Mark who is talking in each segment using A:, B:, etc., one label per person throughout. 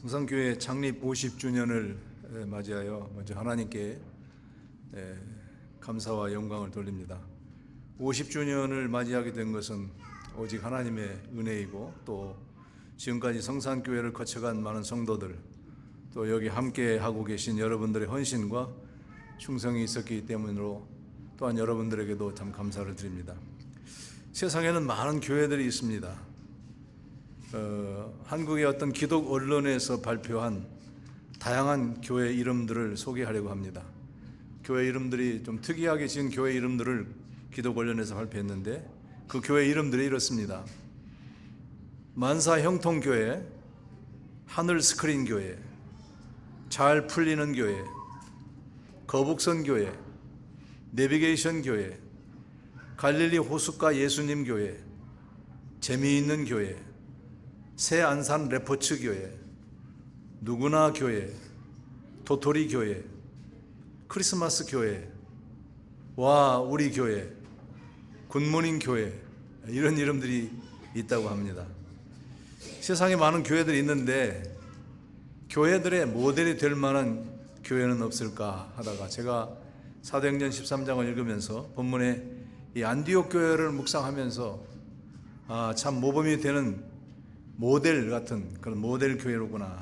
A: 성산교회 창립 50주년을 맞이하여 먼저 하나님께 감사와 영광을 돌립니다. 50주년을 맞이하게 된 것은 오직 하나님의 은혜이고, 또 지금까지 성산교회를 거쳐간 많은 성도들, 또 여기 함께 하고 계신 여러분들의 헌신과 충성이 있었기 때문으로 또한 여러분들에게도 참 감사를 드립니다. 세상에는 많은 교회들이 있습니다. 한국의 어떤 기독 언론에서 발표한 다양한 교회 이름들을 소개하려고 합니다. 교회 이름들이 좀 특이하게 지은 교회 이름들을 기독 언론에서 발표했는데, 그 교회 이름들이 이렇습니다. 만사 형통교회, 하늘 스크린 교회, 잘 풀리는 교회, 거북선 교회, 내비게이션 교회, 갈릴리 호숫가 예수님 교회, 재미있는 교회, 새안산 레포츠 교회, 누구나 교회, 도토리 교회, 크리스마스 교회, 와 우리 교회, 굿모닝 교회, 이런 이름들이 있다고 합니다. 세상에 많은 교회들이 있는데 교회들의 모델이 될 만한 교회는 없을까 하다가 제가 사도행전 13장을 읽으면서 본문에 이 안디옥 교회를 묵상하면서 참 모범이 되는 모델 같은 그런 모델 교회로구나,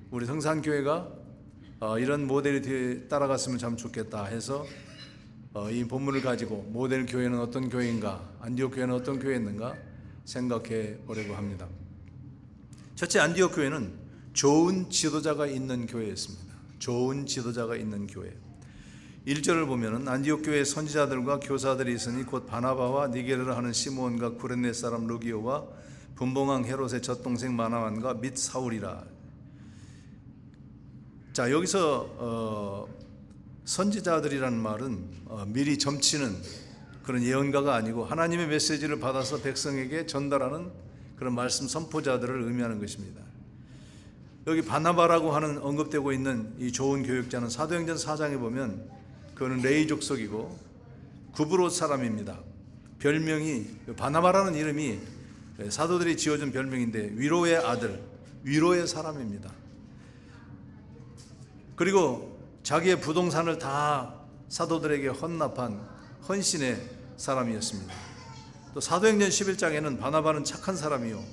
A: 우리 성산교회가 이런 모델이 따라갔으면 참 좋겠다 해서 이 본문을 가지고 모델 교회는 어떤 교회인가, 안디옥 교회는 어떤 교회였는가 생각해 보려고 합니다. 첫째, 안디옥 교회는 좋은 지도자가 있는 교회였습니다. 좋은 지도자가 있는 교회. 1절을 보면은 안디옥 교회에 선지자들과 교사들이 있으니 곧 바나바와 니게르라 하는 시몬과 구레네 사람 루기오와 분봉왕 헤롯의 젖동생 마나완과 및 사울이라. 자, 여기서 선지자들이라는 말은 미리 점치는 그런 예언가가 아니고 하나님의 메시지를 받아서 백성에게 전달하는 그런 말씀 선포자들을 의미하는 것입니다. 여기 바나바라고 하는 언급되고 있는 이 좋은 교육자는 사도행전 4장에 보면 그는 레위 족속이고 구브롯 사람입니다. 별명이, 바나바라는 이름이 사도들이 지어준 별명인데 위로의 아들, 위로의 사람입니다. 그리고 자기의 부동산을 다 사도들에게 헌납한 헌신의 사람이었습니다. 또 사도행전 11장에는 바나바는 착한 사람이요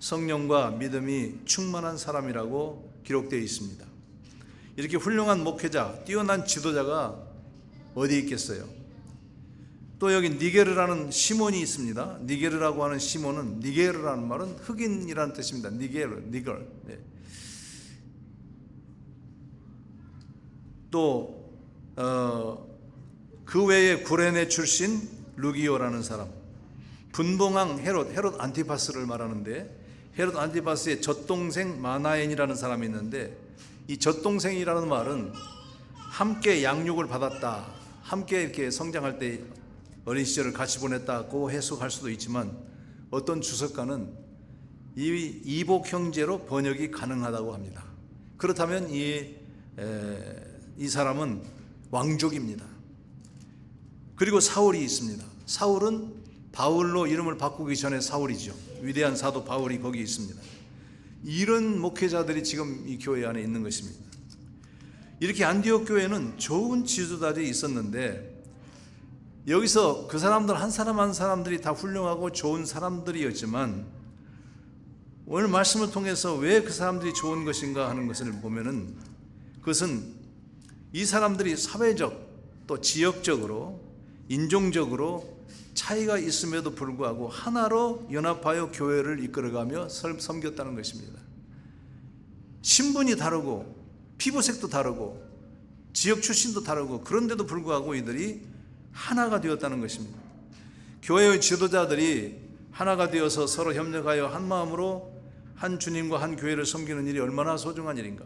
A: 성령과 믿음이 충만한 사람이라고 기록되어 있습니다. 이렇게 훌륭한 목회자, 뛰어난 지도자가 어디 있겠어요? 또 여기 니게르라는 시몬이 있습니다. 니게르라고 하는 시몬은, 니게르라는 말은 흑인이라는 뜻입니다. 니게르. 네. 또 그 외에 구레네 출신 루기오라는 사람, 분봉왕 헤롯 안티파스를 말하는데, 헤롯 안티파스의 젖동생 마나엔이라는 사람이 있는데, 이 젖동생이라는 말은 함께 양육을 받았다, 함께 이렇게 성장할 때 어린 시절을 같이 보냈다고 해석할 수도 있지만, 어떤 주석가는 이복 형제로 번역이 가능하다고 합니다. 그렇다면 이 사람은 왕족입니다. 그리고 사울이 있습니다. 사울은 바울로 이름을 바꾸기 전에 사울이죠. 위대한 사도 바울이 거기 있습니다. 이런 목회자들이 지금 이 교회 안에 있는 것입니다. 이렇게 안디옥 교회는 좋은 지도자들이 있었는데, 여기서 그 사람들 한 사람 한 사람들이 다 훌륭하고 좋은 사람들이었지만, 오늘 말씀을 통해서 왜 그 사람들이 좋은 것인가 하는 것을 보면은, 그것은 이 사람들이 사회적 또 지역적으로 인종적으로 차이가 있음에도 불구하고 하나로 연합하여 교회를 이끌어가며 섬겼다는 것입니다. 신분이 다르고 피부색도 다르고 지역 출신도 다르고, 그런데도 불구하고 이들이 하나가 되었다는 것입니다. 교회의 지도자들이 하나가 되어서 서로 협력하여 한 마음으로 한 주님과 한 교회를 섬기는 일이 얼마나 소중한 일인가.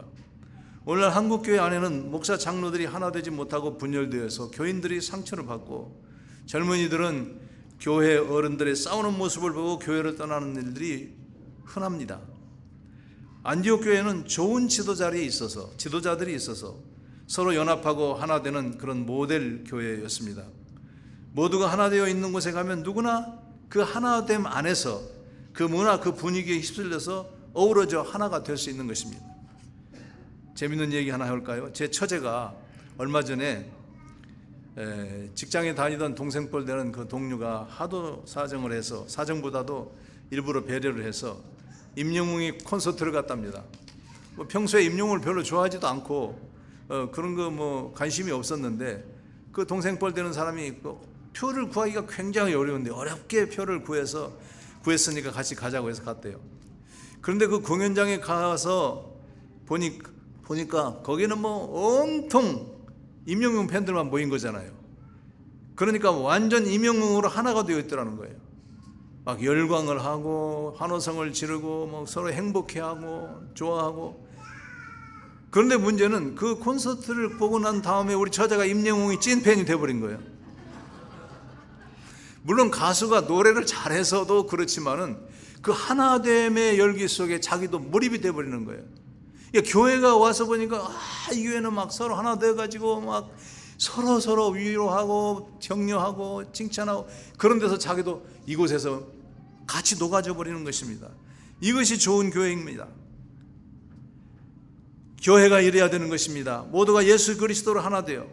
A: 오늘날 한국교회 안에는 목사 장로들이 하나 되지 못하고 분열되어서 교인들이 상처를 받고, 젊은이들은 교회 어른들의 싸우는 모습을 보고 교회를 떠나는 일들이 흔합니다. 안디옥 교회는 좋은 지도자들이 있어서 서로 연합하고 하나 되는 그런 모델 교회였습니다. 모두가 하나 되어 있는 곳에 가면 누구나 그 하나됨 안에서 그 문화, 그 분위기에 휩쓸려서 어우러져 하나가 될 수 있는 것입니다. 재밌는 얘기 하나 해볼까요? 제 처제가 얼마 전에 직장에 다니던 동생뻘 되는 그 동료가 하도 사정을 해서, 사정보다도 일부러 배려를 해서 임영웅이 콘서트를 갔답니다. 뭐 평소에 임영웅을 별로 좋아하지도 않고 그런 거 뭐 관심이 없었는데, 그 동생뻘 되는 사람이 표를 구하기가 굉장히 어려운데 어렵게 표를 구했으니까 같이 가자고 해서 갔대요. 그런데 그 공연장에 가서 보니까 거기는 뭐 온통 임영웅 팬들만 모인 거잖아요. 그러니까 완전 임영웅으로 하나가 되어 있더라는 거예요. 막 열광을 하고 환호성을 지르고 뭐 서로 행복해하고 좋아하고. 그런데 문제는 그 콘서트를 보고 난 다음에 우리 처자가 임영웅이 찐팬이 돼버린 거예요. 물론 가수가 노래를 잘해서도 그렇지만은 그 하나됨의 열기 속에 자기도 몰입이 돼버리는 거예요. 교회가 와서 보니까 이 교회는 막 서로 하나 돼가지고 막 서로 위로하고 격려하고 칭찬하고, 그런 데서 자기도 이곳에서 같이 녹아져 버리는 것입니다. 이것이 좋은 교회입니다. 교회가 이래야 되는 것입니다. 모두가 예수 그리스도로 하나 되어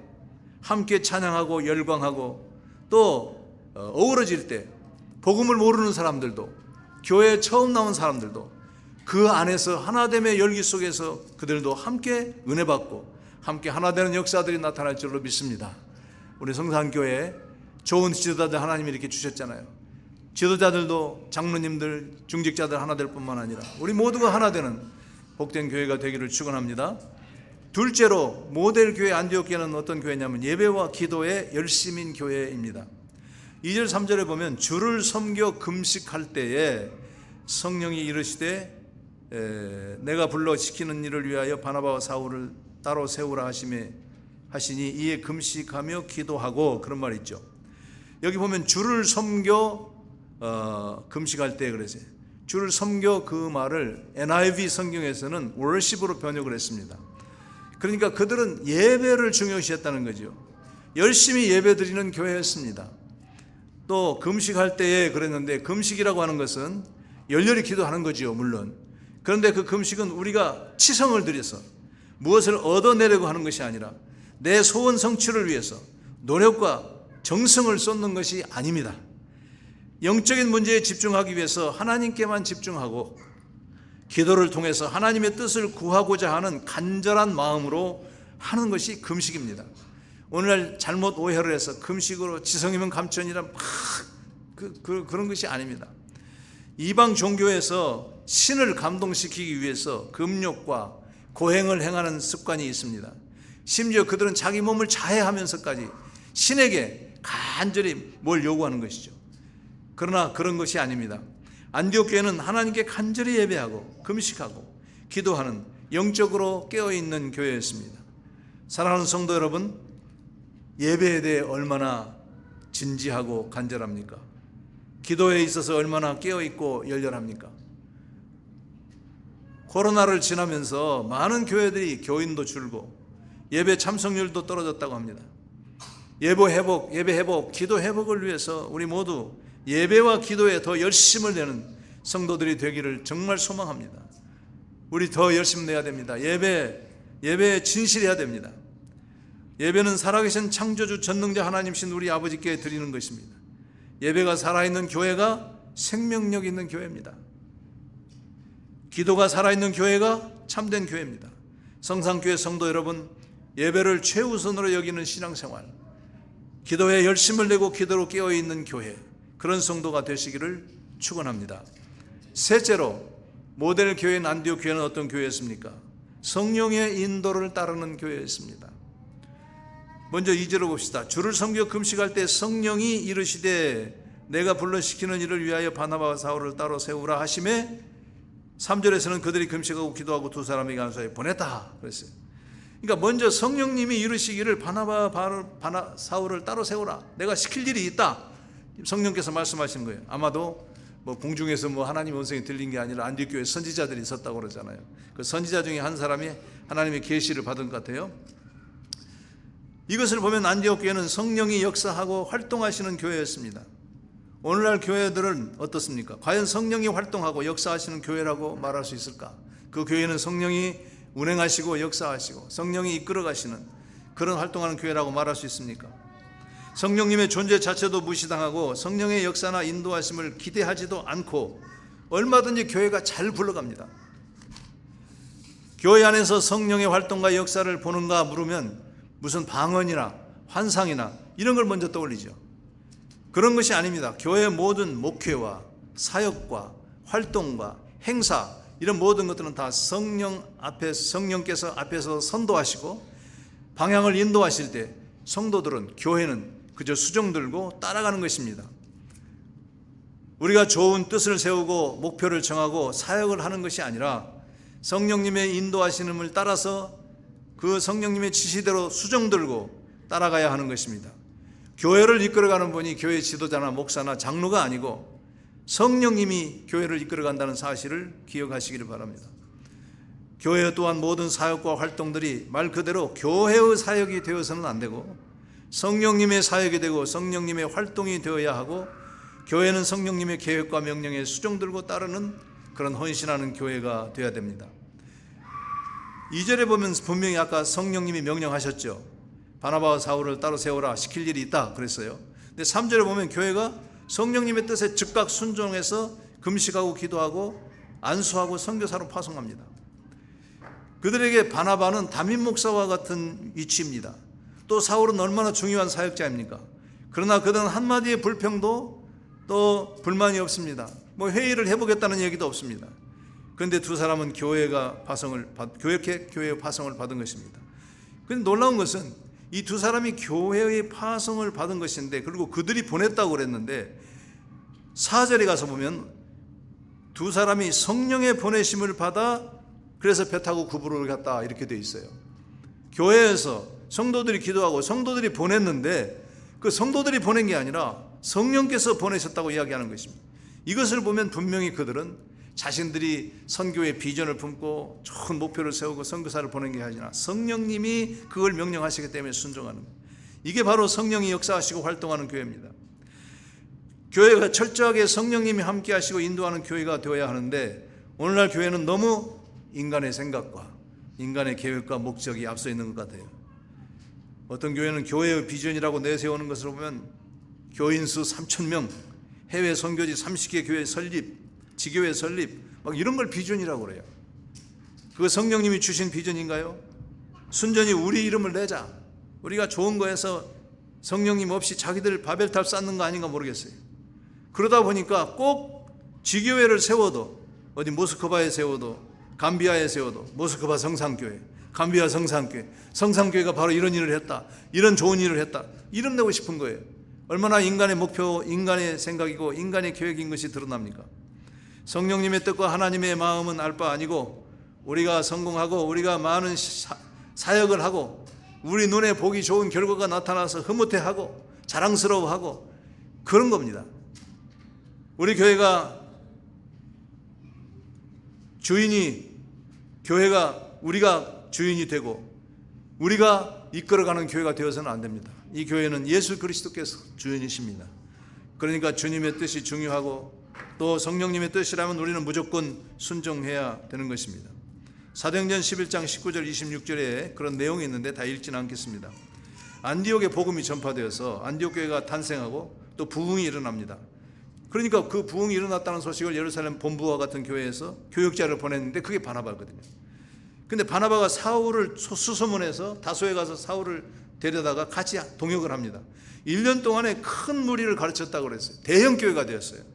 A: 함께 찬양하고 열광하고, 또 어우러질 때 복음을 모르는 사람들도, 교회에 처음 나온 사람들도 그 안에서 하나됨의 열기 속에서 그들도 함께 은혜 받고 함께 하나 되는 역사들이 나타날 줄로 믿습니다. 우리 성산교회에 좋은 지도자들 하나님이 이렇게 주셨잖아요. 지도자들도 장로님들, 중직자들 하나 될 뿐만 아니라 우리 모두가 하나 되는 복된 교회가 되기를 축원합니다. 둘째로 모델 교회 안디옥교회는 어떤 교회냐면 예배와 기도에 열심인 교회입니다. 2절 3절에 보면 주를 섬겨 금식할 때에 성령이 이르시되 내가 불러 시키는 일을 위하여 바나바와 사울을 따로 세우라 하시니 이에 금식하며 기도하고, 그런 말이 있죠. 여기 보면 주를 섬겨 금식할 때 그랬어요. 주를 섬겨, 그 말을 NIV 성경에서는 worship으로 번역을 했습니다. 그러니까 그들은 예배를 중요시했다는 거죠. 열심히 예배드리는 교회였습니다. 또 금식할 때에 그랬는데, 금식이라고 하는 것은 열렬히 기도하는 거지요, 물론. 그런데 그 금식은 우리가 치성을 들여서 무엇을 얻어내려고 하는 것이 아니라 내 소원 성취를 위해서 노력과 정성을 쏟는 것이 아닙니다. 영적인 문제에 집중하기 위해서 하나님께만 집중하고 기도를 통해서 하나님의 뜻을 구하고자 하는 간절한 마음으로 하는 것이 금식입니다. 오늘날 잘못 오해를 해서 금식으로 지성이면 감천이란 그런 것이 아닙니다. 이방 종교에서 신을 감동시키기 위해서 금욕과 고행을 행하는 습관이 있습니다. 심지어 그들은 자기 몸을 자해하면서까지 신에게 간절히 뭘 요구하는 것이죠. 그러나 그런 것이 아닙니다. 안디옥 교회는 하나님께 간절히 예배하고 금식하고 기도하는 영적으로 깨어있는 교회였습니다. 사랑하는 성도 여러분, 예배에 대해 얼마나 진지하고 간절합니까? 기도에 있어서 얼마나 깨어있고 열렬합니까? 코로나를 지나면서 많은 교회들이 교인도 줄고 예배 참석률도 떨어졌다고 합니다. 예배 회복, 기도 회복을 위해서 우리 모두 예배와 기도에 더 열심을 내는 성도들이 되기를 정말 소망합니다. 우리 더 열심 내야 됩니다. 예배에 진실해야 됩니다. 예배는 살아계신 창조주 전능자 하나님신 우리 아버지께 드리는 것입니다. 예배가 살아있는 교회가 생명력 있는 교회입니다. 기도가 살아있는 교회가 참된 교회입니다. 성산교회 성도 여러분, 예배를 최우선으로 여기는 신앙생활, 기도에 열심을 내고 기도로 깨어있는 교회, 그런 성도가 되시기를 축원합니다. 셋째로, 모델 교회인 안디옥 교회는 어떤 교회였습니까? 성령의 인도를 따르는 교회였습니다. 먼저 2절을 봅시다. 주를 섬겨 금식할 때 성령이 이르시되 내가 불러 시키는 일을 위하여 바나바와 사울을 따로 세우라 하시매, 3절에서는 그들이 금식하고 기도하고 두 사람에게 안수하여 보냈다 그랬어요. 그러니까 먼저 성령님이 이르시기를 바나바 사울을 따로 세우라, 내가 시킬 일이 있다, 성령께서 말씀하시는 거예요. 아마도 공중에서 하나님 음성이 들린 게 아니라 안디옥 교회 선지자들이 있었다고 그러잖아요. 그 선지자 중에 한 사람이 하나님의 계시를 받은 것 같아요. 이것을 보면 안디옥 교회는 성령이 역사하고 활동하시는 교회였습니다. 오늘날 교회들은 어떻습니까? 과연 성령이 활동하고 역사하시는 교회라고 말할 수 있을까? 그 교회는 성령이 운행하시고 역사하시고 성령이 이끌어 가시는 그런 활동하는 교회라고 말할 수 있습니까? 성령님의 존재 자체도 무시당하고 성령의 역사나 인도하심을 기대하지도 않고 얼마든지 교회가 잘 굴러갑니다. 교회 안에서 성령의 활동과 역사를 보는가 물으면 무슨 방언이나 환상이나 이런 걸 먼저 떠올리죠. 그런 것이 아닙니다. 교회의 모든 목회와 사역과 활동과 행사 이런 모든 것들은 다 성령께서 앞에서 선도하시고 방향을 인도하실 때 성도들은, 교회는 그저 수종 들고 따라가는 것입니다. 우리가 좋은 뜻을 세우고 목표를 정하고 사역을 하는 것이 아니라 성령님의 인도하시는을 따라서 그 성령님의 지시대로 수종 들고 따라가야 하는 것입니다. 교회를 이끌어가는 분이 교회 지도자나 목사나 장로가 아니고 성령님이 교회를 이끌어간다는 사실을 기억하시기를 바랍니다. 교회 또한 모든 사역과 활동들이 말 그대로 교회의 사역이 되어서는 안 되고 성령님의 사역이 되고 성령님의 활동이 되어야 하고, 교회는 성령님의 계획과 명령에 수종 들고 따르는 그런 헌신하는 교회가 되어야 됩니다. 2절에 보면 분명히 아까 성령님이 명령하셨죠. 바나바와 사울을 따로 세워라, 시킬 일이 있다 그랬어요. 근데 3절에 보면 교회가 성령님의 뜻에 즉각 순종해서 금식하고 기도하고 안수하고 선교사로 파송합니다. 그들에게 바나바는 담임 목사와 같은 위치입니다. 또 사울은 얼마나 중요한 사역자입니까? 그러나 그들은 한마디의 불평도 또 불만이 없습니다. 회의를 해보겠다는 얘기도 없습니다. 그런데 두 사람은 교회의 파송을 받은 것입니다. 그런데 놀라운 것은 이 두 사람이 교회의 파송을 받은 것인데, 그리고 그들이 보냈다고 그랬는데 4절에 가서 보면 두 사람이 성령의 보내심을 받아 그래서 배 타고 구부로를 갔다 이렇게 돼 있어요. 교회에서 성도들이 기도하고 성도들이 보냈는데 그 성도들이 보낸 게 아니라 성령께서 보내셨다고 이야기하는 것입니다. 이것을 보면 분명히 그들은 자신들이 선교의 비전을 품고 좋은 목표를 세우고 선교사를 보낸 게 아니라 성령님이 그걸 명령하시기 때문에 순종하는 거예요. 이게 바로 성령이 역사하시고 활동하는 교회입니다. 교회가 철저하게 성령님이 함께 하시고 인도하는 교회가 되어야 하는데, 오늘날 교회는 너무 인간의 생각과 인간의 계획과 목적이 앞서 있는 것 같아요. 어떤 교회는 교회의 비전이라고 내세우는 것을 보면 교인 수 3,000명, 해외 선교지 30개 교회 설립, 지교회 설립, 막 이런 걸 비전이라고 그래요. 그거 성령님이 주신 비전인가요? 순전히 우리 이름을 내자, 우리가 좋은 거에서 성령님 없이 자기들 바벨탑 쌓는 거 아닌가 모르겠어요. 그러다 보니까 꼭 지교회를 세워도, 어디 모스크바에 세워도, 감비아에 세워도 모스크바 성산교회, 감비아 성산교회, 성산교회가 바로 이런 일을 했다, 이런 좋은 일을 했다, 이름 내고 싶은 거예요. 얼마나 인간의 목표, 인간의 생각이고 인간의 계획인 것이 드러납니까? 성령님의 뜻과 하나님의 마음은 알 바 아니고, 우리가 성공하고 우리가 많은 사역을 하고 우리 눈에 보기 좋은 결과가 나타나서 흐뭇해하고 자랑스러워하고 그런 겁니다. 우리 교회가 교회가 우리가 주인이 되고 우리가 이끌어가는 교회가 되어서는 안 됩니다. 이 교회는 예수 그리스도께서 주인이십니다. 그러니까 주님의 뜻이 중요하고 또 성령님의 뜻이라면 우리는 무조건 순종해야 되는 것입니다. 사도행전 11장 19절 26절에 그런 내용이 있는데 다 읽지는 않겠습니다. 안디옥에 복음이 전파되어서 안디옥 교회가 탄생하고 또 부흥이 일어납니다. 그러니까 그 부흥이 일어났다는 소식을 예루살렘 본부와 같은 교회에서 교역자를 보냈는데 그게 바나바거든요. 근데 바나바가 사울을 수소문해서 다소에 가서 사울을 데려다가 같이 동역을 합니다. 1년 동안에 큰 무리를 가르쳤다고 그랬어요. 대형 교회가 되었어요.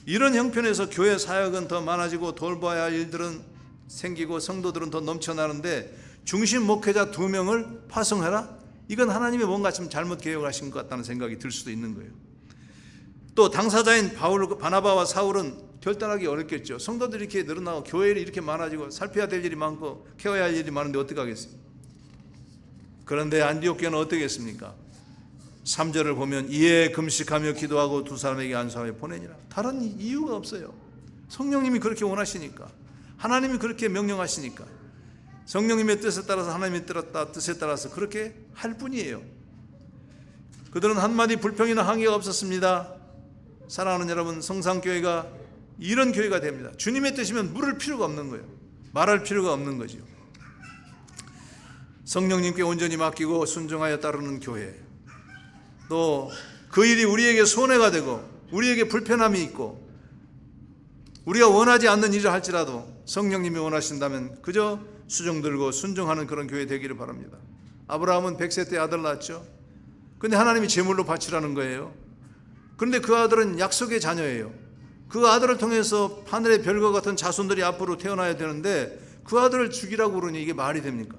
A: 이런 형편에서 교회 사역은 더 많아지고 돌봐야 할 일들은 생기고 성도들은 더 넘쳐나는데 중심 목회자 2명을 파송해라? 이건 하나님이 뭔가 좀 잘못 계획하신 것 같다는 생각이 들 수도 있는 거예요. 또 당사자인 바나바와 사울은 결단하기 어렵겠죠. 성도들이 이렇게 늘어나고 교회일이 이렇게 많아지고 살펴야 될 일이 많고 케어해야 할 일이 많은데 어떻게 하겠어요? 그런데 안디옥 교회는 어떻게 했습니까? 3절을 보면 이에 금식하며 기도하고 두 사람에게 안수하여 보내니라. 다른 이유가 없어요. 성령님이 그렇게 원하시니까, 하나님이 그렇게 명령하시니까, 성령님의 뜻에 따라서 하나님의 뜻에 따라서 그렇게 할 뿐이에요. 그들은 한마디 불평이나 항의가 없었습니다. 사랑하는 여러분, 성상교회가 이런 교회가 됩니다. 주님의 뜻이면 물을 필요가 없는 거예요. 말할 필요가 없는 거죠. 성령님께 온전히 맡기고 순종하여 따르는 교회, 또 그 일이 우리에게 손해가 되고 우리에게 불편함이 있고 우리가 원하지 않는 일을 할지라도 성령님이 원하신다면 그저 수종 들고 순종하는 그런 교회 되기를 바랍니다. 아브라함은 100세 때 아들 낳았죠. 근데 하나님이 제물로 바치라는 거예요. 그런데 그 아들은 약속의 자녀예요. 그 아들을 통해서 하늘의 별과 같은 자손들이 앞으로 태어나야 되는데 그 아들을 죽이라고 그러니 이게 말이 됩니까?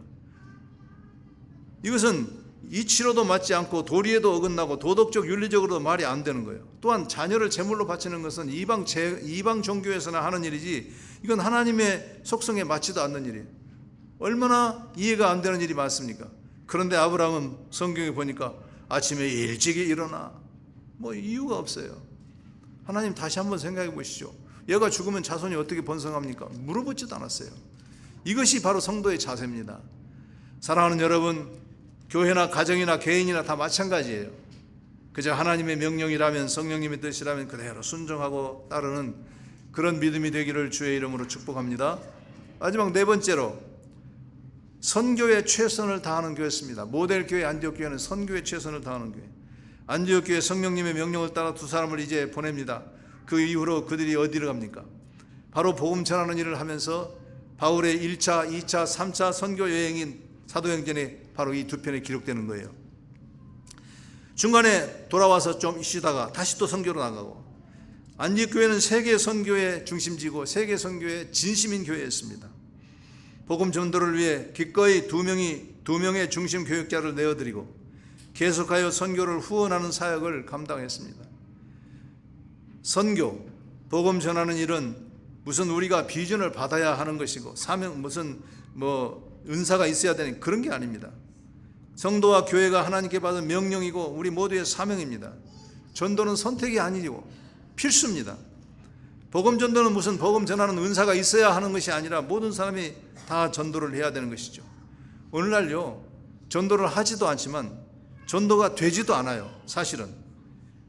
A: 이것은 이치로도 맞지 않고 도리에도 어긋나고 도덕적 윤리적으로도 말이 안 되는 거예요. 또한 자녀를 제물로 바치는 것은 이방 종교에서나 하는 일이지 이건 하나님의 속성에 맞지도 않는 일이에요. 얼마나 이해가 안 되는 일이 많습니까? 그런데 아브라함은 성경에 보니까 아침에 일찍이 일어나, 뭐 이유가 없어요. 하나님 다시 한번 생각해 보시죠. 얘가 죽으면 자손이 어떻게 번성합니까? 물어보지도 않았어요. 이것이 바로 성도의 자세입니다. 사랑하는 여러분, 교회나 가정이나 개인이나 다 마찬가지예요. 그저 하나님의 명령이라면, 성령님의 뜻이라면 그대로 순종하고 따르는 그런 믿음이 되기를 주의 이름으로 축복합니다. 마지막 네 번째로, 선교에 최선을 다하는 교회였습니다. 모델교회 안디옥 교회는 선교에 최선을 다하는 교회. 안디옥 교회 성령님의 명령을 따라 두 사람을 이제 보냅니다. 그 이후로 그들이 어디로 갑니까? 바로 복음 전하는 일을 하면서 바울의 1차, 2차, 3차 선교 여행인 사도행전에 바로 이 두 편에 기록되는 거예요. 중간에 돌아와서 좀 쉬다가 다시 또 선교로 나가고, 안디옥 교회는 세계 선교의 중심지고 세계 선교의 진심인 교회였습니다. 복음 전도를 위해 기꺼이 두 명의 중심 교육자를 내어드리고 계속하여 선교를 후원하는 사역을 감당했습니다. 선교, 복음 전하는 일은 무슨 우리가 비전을 받아야 하는 것이고 사명, 무슨 은사가 있어야 되는 그런 게 아닙니다. 성도와 교회가 하나님께 받은 명령이고 우리 모두의 사명입니다. 전도는 선택이 아니고 필수입니다. 복음 전도는 무슨 복음 전하는 은사가 있어야 하는 것이 아니라 모든 사람이 다 전도를 해야 되는 것이죠. 오늘날요, 전도를 하지도 않지만 전도가 되지도 않아요. 사실은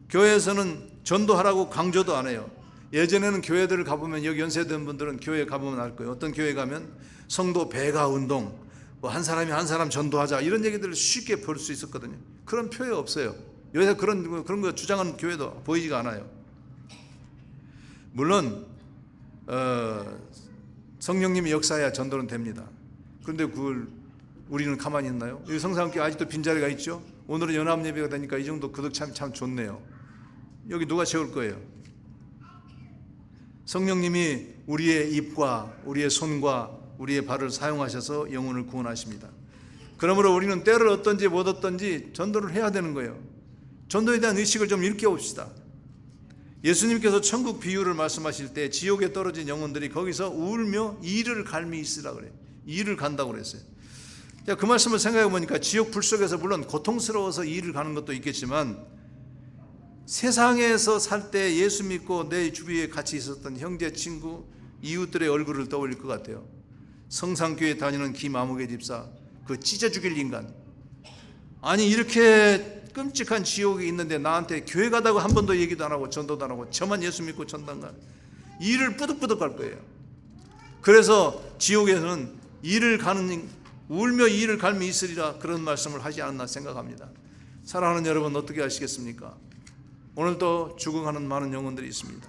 A: 교회에서는 전도하라고 강조도 안 해요. 예전에는 교회들을 가보면, 여기 연세된 분들은 교회 가보면 알 거예요. 어떤 교회 가면 성도 배가 운동, 한 사람이 한 사람 전도하자, 이런 얘기들을 쉽게 볼 수 있었거든요. 그런 표현 없어요. 요새 그런 거 주장하는 교회도 보이지가 않아요. 물론 성령님이 역사해야 전도는 됩니다. 그런데 그걸 우리는 가만히 있나요? 여기 성산교회 아직도 빈자리가 있죠. 오늘은 연합예배가 되니까 이 정도 그득 참 좋네요. 여기 누가 채울 거예요? 성령님이 우리의 입과 우리의 손과 우리의 발을 사용하셔서 영혼을 구원하십니다. 그러므로 우리는 때를 얻든지 못 얻든지 전도를 해야 되는 거예요. 전도에 대한 의식을 좀 일깨웁시다. 예수님께서 천국 비유를 말씀하실 때 지옥에 떨어진 영혼들이 거기서 울며 이를 갈미 있으라 그래요. 이를 간다고 그랬어요. 그 말씀을 생각해 보니까 지옥 불 속에서 물론 고통스러워서 이를 가는 것도 있겠지만, 세상에서 살 때 예수 믿고 내 주위에 같이 있었던 형제, 친구, 이웃들의 얼굴을 떠올릴 것 같아요. 성상교회 다니는 김아무개 집사, 그 찢어 죽일 인간. 아니, 이렇게 끔찍한 지옥이 있는데 나한테 교회 가다고 한 번도 얘기도 안 하고 전도도 안 하고 저만 예수 믿고 전도한, 이를 뿌득뿌득 갈 거예요. 그래서 지옥에서는 울며 이를 갈미 있으리라, 그런 말씀을 하지 않았나 생각합니다. 사랑하는 여러분, 어떻게 하시겠습니까? 오늘도 죽어가는 많은 영혼들이 있습니다.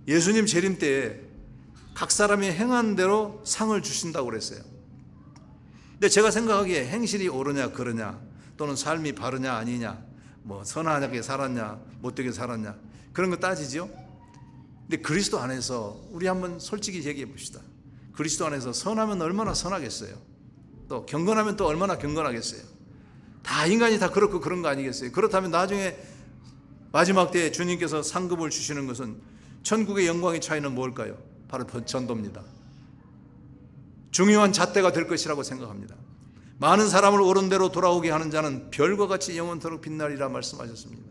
A: 예수님 재림 때에 각 사람이 행한 대로 상을 주신다고 그랬어요. 근데 제가 생각하기에 행실이 옳으냐 그르냐, 또는 삶이 바르냐 아니냐, 선하게 살았냐 못되게 살았냐, 그런 거 따지죠. 근데 그리스도 안에서 우리 한번 솔직히 얘기해 봅시다. 그리스도 안에서 선하면 얼마나 선하겠어요? 또 경건하면 또 얼마나 경건하겠어요? 다 인간이 다 그렇고 그런 거 아니겠어요? 그렇다면 나중에 마지막 때에 주님께서 상급을 주시는 것은, 천국의 영광의 차이는 뭘까요? 바로 전도입니다. 중요한 잣대가 될 것이라고 생각합니다. 많은 사람을 옳은 대로 돌아오게 하는 자는 별과 같이 영원토록 빛나리라 말씀하셨습니다.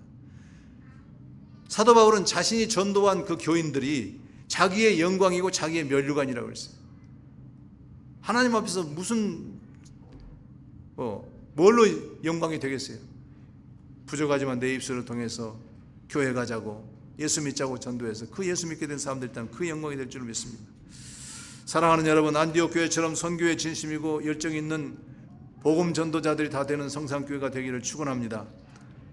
A: 사도 바울은 자신이 전도한 그 교인들이 자기의 영광이고 자기의 면류관이라고 했어요. 하나님 앞에서 무슨 뭘로 영광이 되겠어요? 부족하지만 내 입술을 통해서 교회 가자고 예수 믿자고 전도해서 그 예수 믿게 된 사람들 일단 그 영광이 될 줄 믿습니다. 사랑하는 여러분, 안디옥 교회처럼 선교에 진심이고 열정이 있는 복음 전도자들이 다 되는 성산교회가 되기를 축원합니다.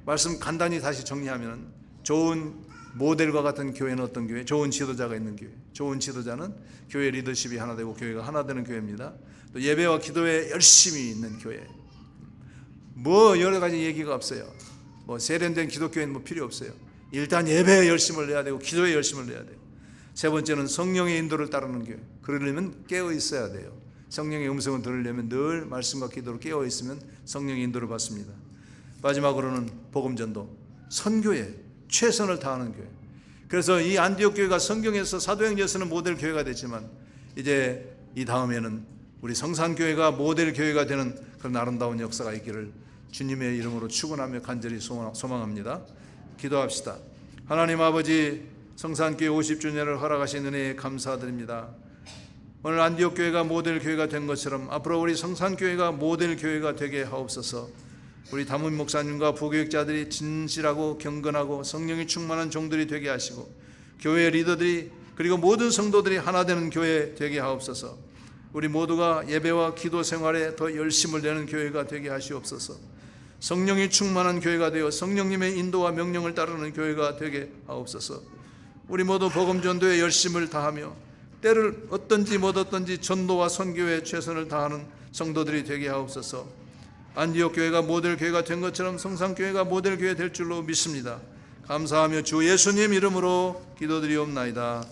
A: 말씀 간단히 다시 정리하면 좋은 모델과 같은 교회는 어떤 교회? 좋은 지도자가 있는 교회. 좋은 지도자는 교회 리더십이 하나 되고 교회가 하나 되는 교회입니다. 또 예배와 기도에 열심히 있는 교회. 뭐 여러 가지 얘기가 없어요. 뭐 세련된 기독교회는 뭐 필요 없어요. 일단 예배에 열심을 내야 되고 기도에 열심을 내야 돼요. 세 번째는 성령의 인도를 따르는 교회. 그러려면 깨어 있어야 돼요. 성령의 음성을 들으려면 늘 말씀과 기도로 깨어 있으면 성령의 인도를 받습니다. 마지막으로는 복음 전도, 선교에 최선을 다하는 교회. 그래서 이 안디옥 교회가 성경에서 사도행전에서는 모델 교회가 됐지만 이제 이 다음에는 우리 성산교회가 모델 교회가 되는 그런 아름다운 역사가 있기를 주님의 이름으로 축원하며 간절히 소망합니다. 기도합시다. 하나님 아버지, 성산교회 50주년을 허락하신 은혜에 감사드립니다. 오늘 안디옥 교회가 모델 교회가 된 것처럼 앞으로 우리 성산교회가 모델 교회가 되게 하옵소서. 우리 담임 목사님과 부교육자들이 진실하고 경건하고 성령이 충만한 종들이 되게 하시고 교회 리더들이 그리고 모든 성도들이 하나 되는 교회 되게 하옵소서. 우리 모두가 예배와 기도 생활에 더 열심을 내는 교회가 되게 하시옵소서. 성령이 충만한 교회가 되어 성령님의 인도와 명령을 따르는 교회가 되게 하옵소서. 우리 모두 복음 전도에 열심을 다하며 때를 어떤지 못 어떤지 전도와 선교에 최선을 다하는 성도들이 되게 하옵소서. 안디옥 교회가 모델 교회가 된 것처럼 성산교회가 모델 교회 될 줄로 믿습니다. 감사하며 주 예수님 이름으로 기도드리옵나이다.